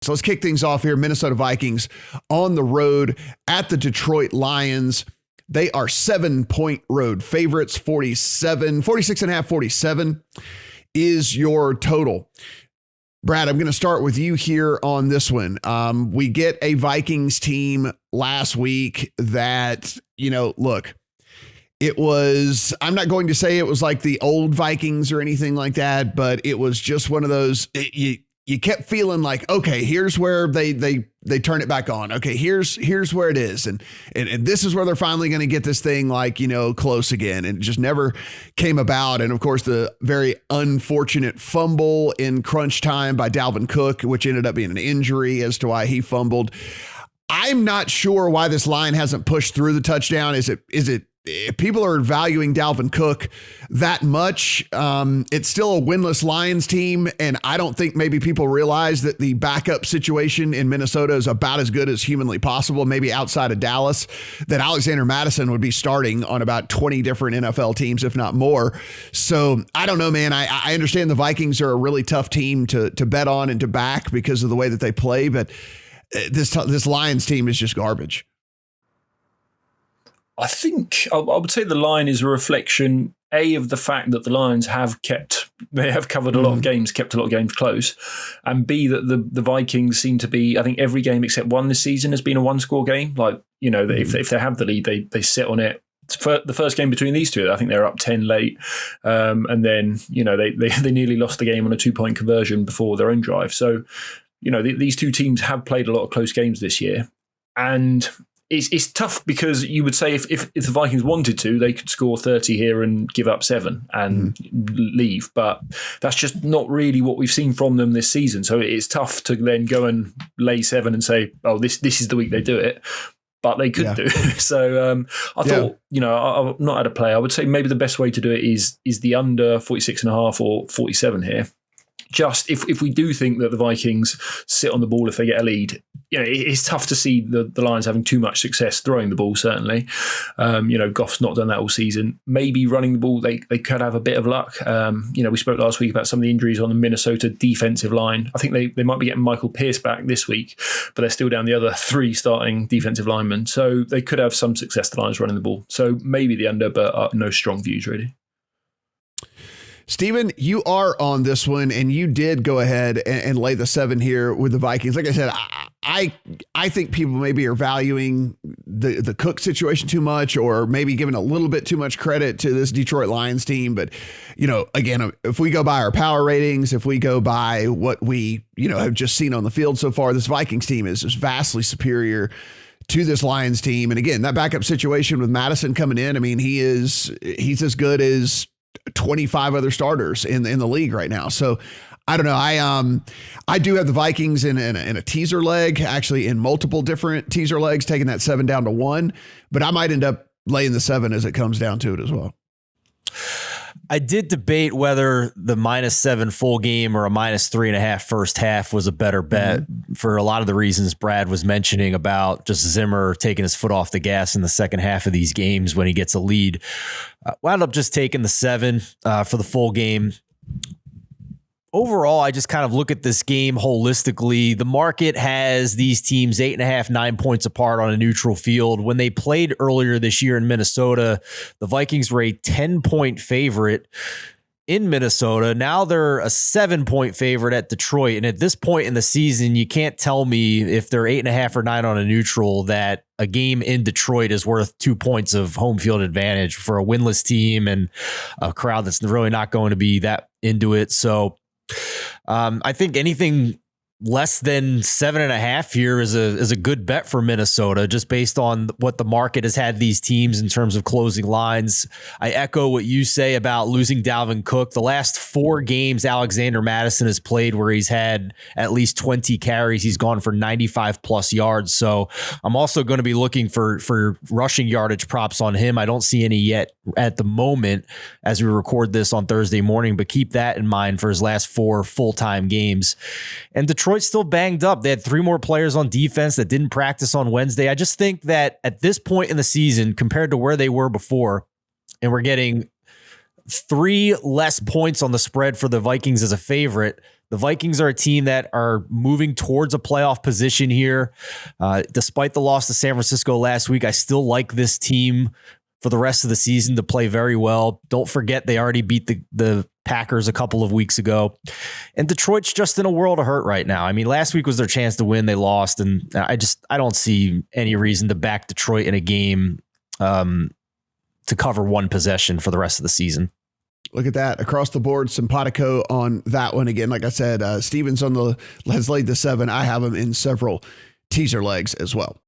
So let's kick things off here. Minnesota Vikings on the road at the Detroit Lions. They are 7-point road favorites. 46.5, 47 is your total. Brad, I'm going to start with you here on this one. We get a Vikings team last week that, look, it was, I'm not going to say it was like the old Vikings or anything like that, but it was just one of those, you kept feeling like, okay, here's where they turn it back on. Okay, here's where it is. And this is where they're finally going to get this thing close again. And it just never came about. And of course, the very unfortunate fumble in crunch time by Dalvin Cook, which ended up being an injury as to why he fumbled. I'm not sure why this line hasn't pushed through the touchdown. Is it if people are valuing Dalvin Cook that much? It's still a winless Lions team, and I don't think maybe people realize that the backup situation in Minnesota is about as good as humanly possible, maybe outside of Dallas, that Alexander Mattison would be starting on about 20 different NFL teams, if not more. So I don't know, man. I understand the Vikings are a really tough team to bet on and to back because of the way that they play, but this Lions team is just garbage. I think I would say the line is a reflection, A, of the fact that the Lions have covered a lot of games, kept a lot of games close, and B, that the Vikings seem to be, I think every game except one this season has been a one-score game. If they have the lead, they sit on it. For the first game between these two, I think they're up 10 late, and then they nearly lost the game on a 2-point conversion before their own drive. So these two teams have played a lot of close games this year, and it's tough because you would say if the Vikings wanted to, they could score 30 here and give up 7 and leave. But that's just not really what we've seen from them this season. So it's tough to then go and lay 7 and say, oh, this is the week they do it. But they could do. So I thought, I'm not at a play. I would say maybe the best way to do it is the under 46.5 or 47 here. Just if we do think that the Vikings sit on the ball if they get a lead, it's tough to see the Lions having too much success throwing the ball, certainly. Goff's not done that all season. Maybe running the ball, they could have a bit of luck. We spoke last week about some of the injuries on the Minnesota defensive line. I think they might be getting Michael Pierce back this week, but they're still down the other 3 starting defensive linemen. So they could have some success, the Lions running the ball. So maybe the under, but no strong views really. Steven, you are on this one, and you did go ahead and lay the 7 here with the Vikings. Like I said, I think people maybe are valuing the Cook situation too much, or maybe giving a little bit too much credit to this Detroit Lions team. But, again, if we go by our power ratings, if we go by what we, have just seen on the field so far, this Vikings team is just vastly superior to this Lions team. And again, that backup situation with Madison coming in, I mean, he's as good as 25 other starters in the league right now. So I don't know. I do have the Vikings in a teaser leg, actually in multiple different teaser legs, taking that 7 down to 1, but I might end up laying the 7 as it comes down to it as well. I did debate whether the -7 full game or a -3.5 first half was a better bet for a lot of the reasons Brad was mentioning about just Zimmer taking his foot off the gas in the second half of these games when he gets a lead. Wound up just taking the 7 for the full game. Overall, I just kind of look at this game holistically. The market has these teams 8.5, 9 points apart on a neutral field. When they played earlier this year in Minnesota, the Vikings were a 10-point favorite in Minnesota. Now they're a 7-point favorite at Detroit. And at this point in the season, you can't tell me if they're 8.5 or 9 on a neutral that a game in Detroit is worth 2 points of home field advantage for a winless team and a crowd that's really not going to be that into it. So I think anything less than 7.5 here is a good bet for Minnesota, just based on what the market has had these teams in terms of closing lines. I echo what you say about losing Dalvin Cook. The last 4 games Alexander Mattison has played where he's had at least 20 carries, he's gone for 95 plus yards. So I'm also going to be looking for rushing yardage props on him. I don't see any yet at the moment as we record this on Thursday morning, but keep that in mind for his last 4 full-time games. And Detroit's still banged up. They had 3 more players on defense that didn't practice on Wednesday. I just think that at this point in the season, compared to where they were before, and we're getting 3 less points on the spread for the Vikings as a favorite. The Vikings are a team that are moving towards a playoff position here. Despite the loss to San Francisco last week, I still like this team for the rest of the season to play very well. Don't forget, they already beat the Packers a couple of weeks ago. And Detroit's just in a world of hurt right now. I mean, last week was their chance to win. They lost. And I don't see any reason to back Detroit in a game to cover one possession for the rest of the season. Look at that. Across the board, simpatico on that one. Again, like I said, Stevens has laid the 7. I have him in several teaser legs as well.